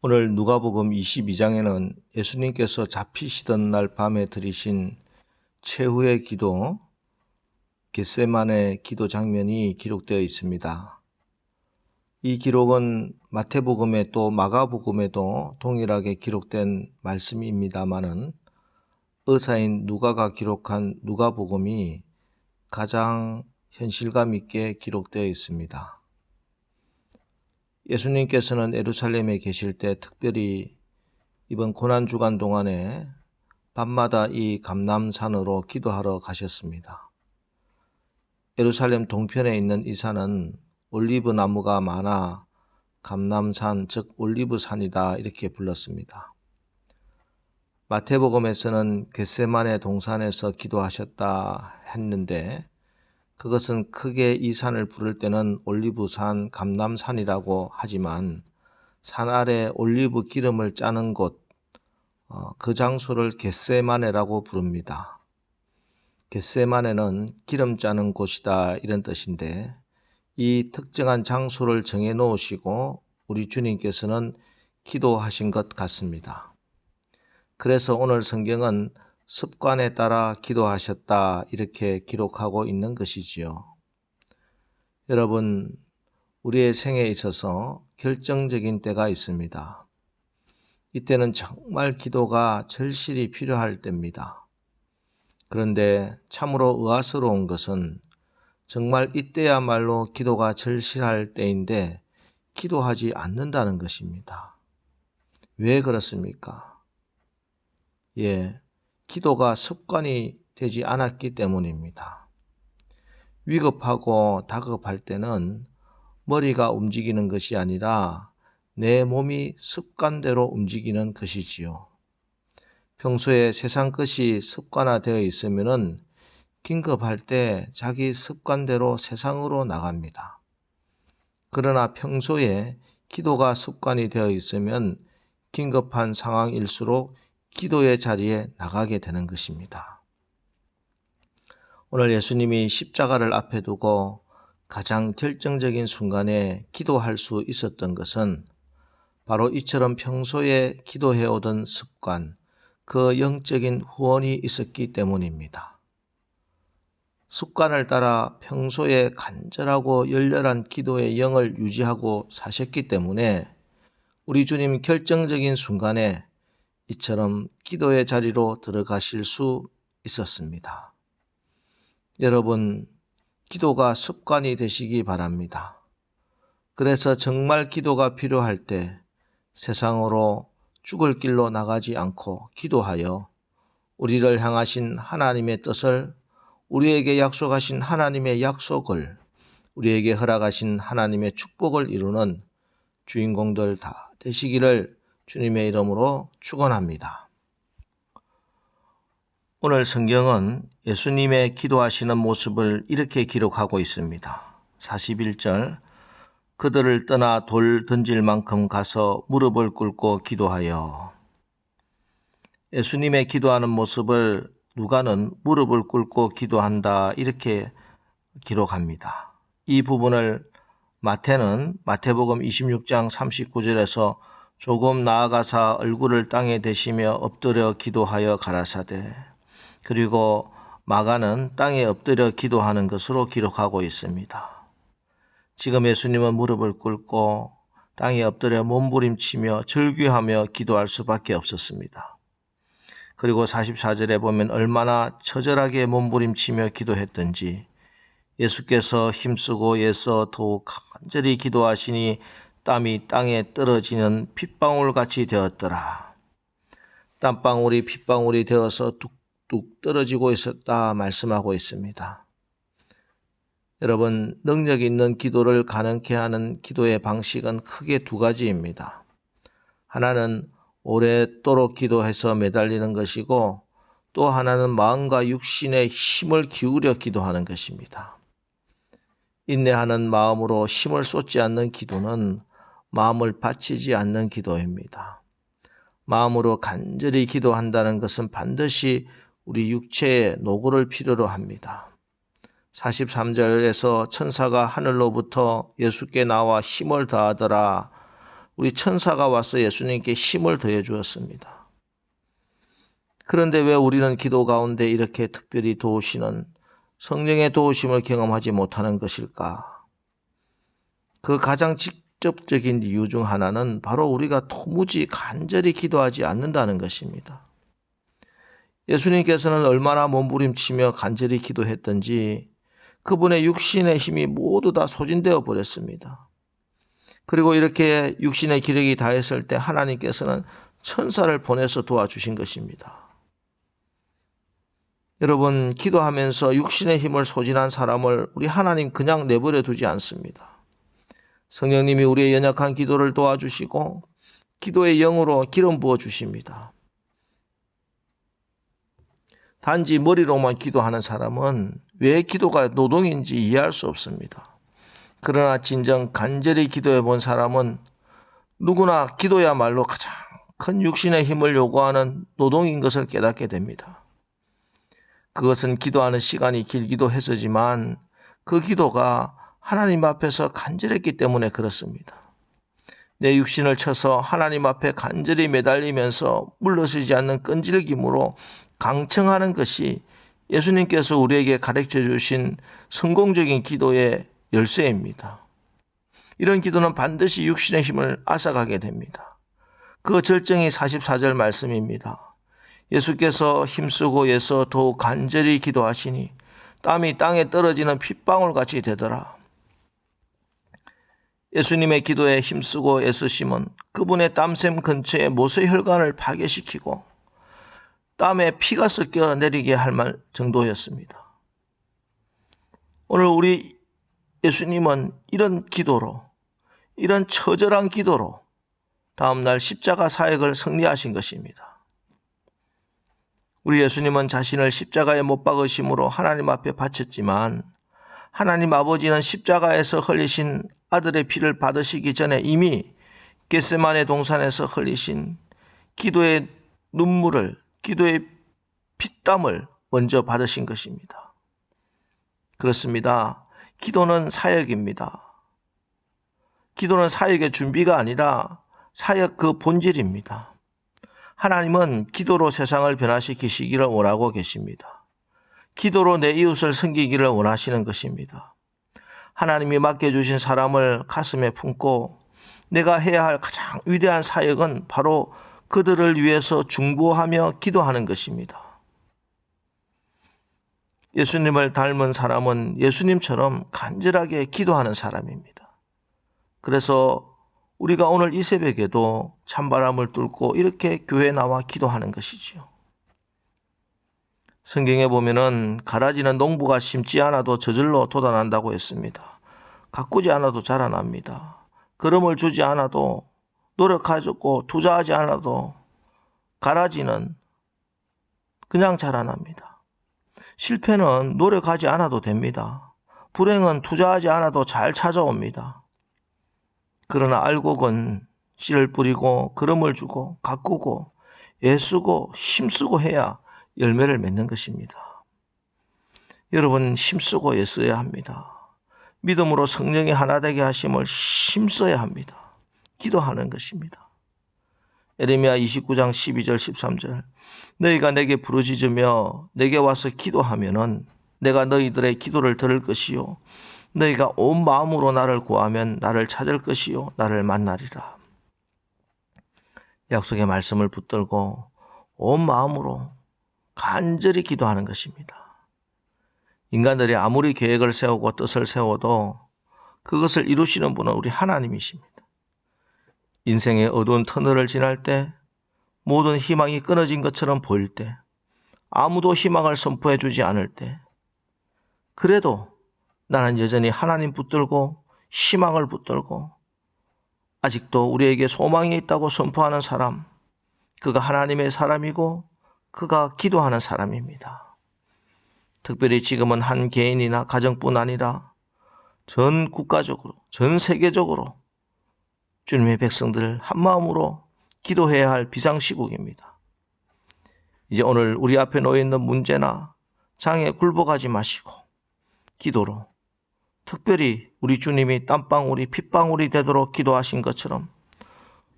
오늘 누가복음 22장에는 예수님께서 잡히시던 날 밤에 드리신 최후의 기도, 겟세마네 기도 장면이 기록되어 있습니다. 이 기록은 마태복음에 또 마가복음에도 동일하게 기록된 말씀입니다마는 의사인 누가가 기록한 누가복음이 가장 현실감 있게 기록되어 있습니다. 예수님께서는 예루살렘에 계실 때 특별히 이번 고난주간 동안에 밤마다 이 감람산으로 기도하러 가셨습니다. 예루살렘 동편에 있는 이 산은 올리브 나무가 많아 감람산, 즉 올리브산이다 이렇게 불렀습니다. 마태복음에서는 겟세마네 동산에서 기도하셨다 했는데 그것은 크게 이 산을 부를 때는 올리브산, 감람산이라고 하지만 산 아래 올리브 기름을 짜는 곳, 그 장소를 겟세마네라고 부릅니다. 겟세마네는 기름 짜는 곳이다 이런 뜻인데 이 특정한 장소를 정해 놓으시고 우리 주님께서는 기도하신 것 같습니다. 그래서 오늘 성경은 습관에 따라 기도하셨다 이렇게 기록하고 있는 것이지요. 여러분, 우리의 생에 있어서 결정적인 때가 있습니다. 이때는 정말 기도가 절실히 필요할 때입니다. 그런데 참으로 의아스러운 것은 정말 이때야말로 기도가 절실할 때인데 기도하지 않는다는 것입니다. 왜 그렇습니까? 기도가 습관이 되지 않았기 때문입니다. 위급하고 다급할 때는 머리가 움직이는 것이 아니라 내 몸이 습관대로 움직이는 것이지요. 평소에 세상 것이 습관화되어 있으면은 긴급할 때 자기 습관대로 세상으로 나갑니다. 그러나 평소에 기도가 습관이 되어 있으면 긴급한 상황일수록 기도의 자리에 나가게 되는 것입니다. 오늘 예수님이 십자가를 앞에 두고 가장 결정적인 순간에 기도할 수 있었던 것은 바로 이처럼 평소에 기도해오던 습관, 그 영적인 후원이 있었기 때문입니다. 습관을 따라 평소에 간절하고 열렬한 기도의 영을 유지하고 사셨기 때문에 우리 주님 결정적인 순간에 이처럼 기도의 자리로 들어가실 수 있었습니다. 여러분, 기도가 습관이 되시기 바랍니다. 그래서 정말 기도가 필요할 때 세상으로 죽을 길로 나가지 않고 기도하여 우리를 향하신 하나님의 뜻을, 우리에게 약속하신 하나님의 약속을, 우리에게 허락하신 하나님의 축복을 이루는 주인공들 다 되시기를 주님의 이름으로 축원합니다. 오늘 성경은 예수님의 기도하시는 모습을 이렇게 기록하고 있습니다. 41절, 그들을 떠나 돌 던질 만큼 가서 무릎을 꿇고 기도하여. 예수님의 기도하는 모습을 누가는 무릎을 꿇고 기도한다 이렇게 기록합니다. 이 부분을 마태는 마태복음 26장 39절에서 조금 나아가사 얼굴을 땅에 대시며 엎드려 기도하여 가라사대, 그리고 마가는 땅에 엎드려 기도하는 것으로 기록하고 있습니다. 지금 예수님은 무릎을 꿇고 땅에 엎드려 몸부림치며 절규하며 기도할 수밖에 없었습니다. 그리고 44절에 보면 얼마나 처절하게 몸부림치며 기도했던지 예수께서 힘쓰고 애써 더욱 간절히 기도하시니 땀이 땅에 떨어지는 핏방울같이 되었더라. 땀방울이 핏방울이 되어서 뚝뚝 떨어지고 있었다 말씀하고 있습니다. 여러분, 능력 있는 기도를 가능케 하는 기도의 방식은 크게 두 가지입니다. 하나는 오랫도록 기도해서 매달리는 것이고 또 하나는 마음과 육신의 힘을 기울여 기도하는 것입니다. 인내하는 마음으로 힘을 쏟지 않는 기도는 마음을 바치지 않는 기도입니다. 마음으로 간절히 기도한다는 것은 반드시 우리 육체의 노고를 필요로 합니다. 43절에서 천사가 하늘로부터 예수께 나와 힘을 더하더라. 우리 천사가 와서 예수님께 힘을 더해 주었습니다. 그런데 왜 우리는 기도 가운데 이렇게 특별히 도우시는 성령의 도우심을 경험하지 못하는 것일까? 그 가장 직접적인 이유 중 하나는 바로 우리가 도무지 간절히 기도하지 않는다는 것입니다. 예수님께서는 얼마나 몸부림치며 간절히 기도했던지 그분의 육신의 힘이 모두 다 소진되어 버렸습니다. 그리고 이렇게 육신의 기력이 다했을 때 하나님께서는 천사를 보내서 도와주신 것입니다. 여러분, 기도하면서 육신의 힘을 소진한 사람을 우리 하나님 그냥 내버려 두지 않습니다. 성령님이 우리의 연약한 기도를 도와주시고 기도의 영으로 기름 부어 주십니다. 단지 머리로만 기도하는 사람은 왜 기도가 노동인지 이해할 수 없습니다. 그러나 진정 간절히 기도해 본 사람은 누구나 기도야말로 가장 큰 육신의 힘을 요구하는 노동인 것을 깨닫게 됩니다. 그것은 기도하는 시간이 길기도 했었지만 그 기도가 하나님 앞에서 간절했기 때문에 그렇습니다. 내 육신을 쳐서 하나님 앞에 간절히 매달리면서 물러서지 않는 끈질김으로 강청하는 것이 예수님께서 우리에게 가르쳐 주신 성공적인 기도의 열쇠입니다. 이런 기도는 반드시 육신의 힘을 앗아가게 됩니다. 그 절정이 44절 말씀입니다. 예수께서 힘쓰고 애써 더욱 간절히 기도하시니 땀이 땅에 떨어지는 핏방울같이 되더라. 예수님의 기도에 힘쓰고 애쓰심은 그분의 땀샘 근처에 모세혈관을 파괴시키고 땀에 피가 섞여 내리게 할 말 정도였습니다. 오늘 우리 예수님은 이런 기도로, 이런 처절한 기도로 다음날 십자가 사역을 승리하신 것입니다. 우리 예수님은 자신을 십자가에 못 박으심으로 하나님 앞에 바쳤지만 하나님 아버지는 십자가에서 흘리신 아들의 피를 받으시기 전에 이미 겟세마네 동산에서 흘리신 기도의 눈물을, 기도의 피땀을 먼저 받으신 것입니다. 그렇습니다. 기도는 사역입니다. 기도는 사역의 준비가 아니라 사역 그 본질입니다. 하나님은 기도로 세상을 변화시키시기를 원하고 계십니다. 기도로 내 이웃을 섬기기를 원하시는 것입니다. 하나님이 맡겨주신 사람을 가슴에 품고 내가 해야 할 가장 위대한 사역은 바로 그들을 위해서 중보하며 기도하는 것입니다. 예수님을 닮은 사람은 예수님처럼 간절하게 기도하는 사람입니다. 그래서 우리가 오늘 이 새벽에도 찬바람을 뚫고 이렇게 교회에 나와 기도하는 것이지요. 성경에 보면은 가라지는 농부가 심지 않아도 저절로 돋아난다고 했습니다. 가꾸지 않아도 자라납니다. 거름을 주지 않아도 노력하고 투자하지 않아도 가라지는 그냥 자라납니다. 실패는 노력하지 않아도 됩니다. 불행은 투자하지 않아도 잘 찾아옵니다. 그러나 알곡은 씨를 뿌리고 거름을 주고 가꾸고 애쓰고 힘쓰고 해야 열매를 맺는 것입니다. 여러분, 힘쓰고 애써야 합니다. 믿음으로 성령이 하나 되게 하심을 힘써야 합니다. 기도하는 것입니다. 에레미야 29장 12절 13절 너희가 내게 부르짖으며 내게 와서 기도하면은 내가 너희들의 기도를 들을 것이요 너희가 온 마음으로 나를 구하면 나를 찾을 것이요 나를 만나리라. 약속의 말씀을 붙들고 온 마음으로 간절히 기도하는 것입니다. 인간들이 아무리 계획을 세우고 뜻을 세워도 그것을 이루시는 분은 우리 하나님이십니다. 인생의 어두운 터널을 지날 때, 모든 희망이 끊어진 것처럼 보일 때, 아무도 희망을 선포해 주지 않을 때, 그래도 나는 여전히 하나님 붙들고 희망을 붙들고 아직도 우리에게 소망이 있다고 선포하는 사람, 그가 하나님의 사람이고 그가 기도하는 사람입니다. 특별히 지금은 한 개인이나 가정뿐 아니라 전 국가적으로, 전 세계적으로 주님의 백성들 한마음으로 기도해야 할 비상시국입니다. 이제 오늘 우리 앞에 놓여있는 문제나 장애 굴복하지 마시고 기도로, 특별히 우리 주님이 땀방울이 핏방울이 되도록 기도하신 것처럼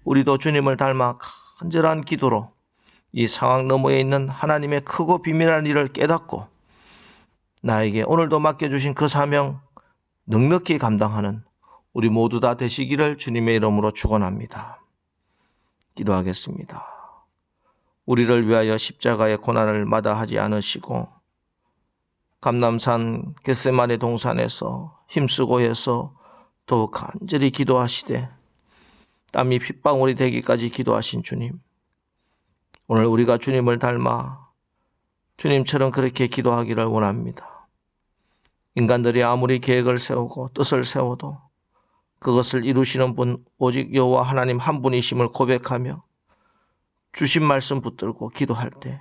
우리도 주님을 닮아 간절한 기도로 이 상황 너머에 있는 하나님의 크고 비밀한 일을 깨닫고 나에게 오늘도 맡겨주신 그 사명 넉넉히 감당하는 우리 모두 다 되시기를 주님의 이름으로 축원합니다. 기도하겠습니다. 우리를 위하여 십자가의 고난을 마다하지 않으시고 감람산 겟세마네 동산에서 힘쓰고 해서 더욱 간절히 기도하시되 땀이 핏방울이 되기까지 기도하신 주님, 오늘 우리가 주님을 닮아 주님처럼 그렇게 기도하기를 원합니다. 인간들이 아무리 계획을 세우고 뜻을 세워도 그것을 이루시는 분 오직 여호와 하나님 한 분이심을 고백하며 주신 말씀 붙들고 기도할 때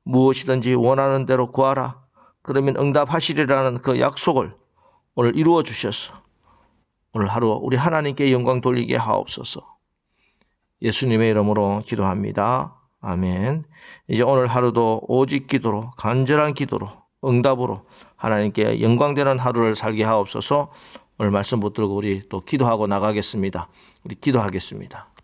무엇이든지 원하는 대로 구하라 그러면 응답하시리라는 그 약속을 오늘 이루어 주셔서 오늘 하루 우리 하나님께 영광 돌리게 하옵소서. 예수님의 이름으로 기도합니다. 아멘. 이제 오늘 하루도 오직 기도로 간절한 기도로 응답으로 하나님께 영광되는 하루를 살게 하옵소서. 오늘 말씀 붙들고 우리 또 기도하고 나가겠습니다. 우리 기도하겠습니다.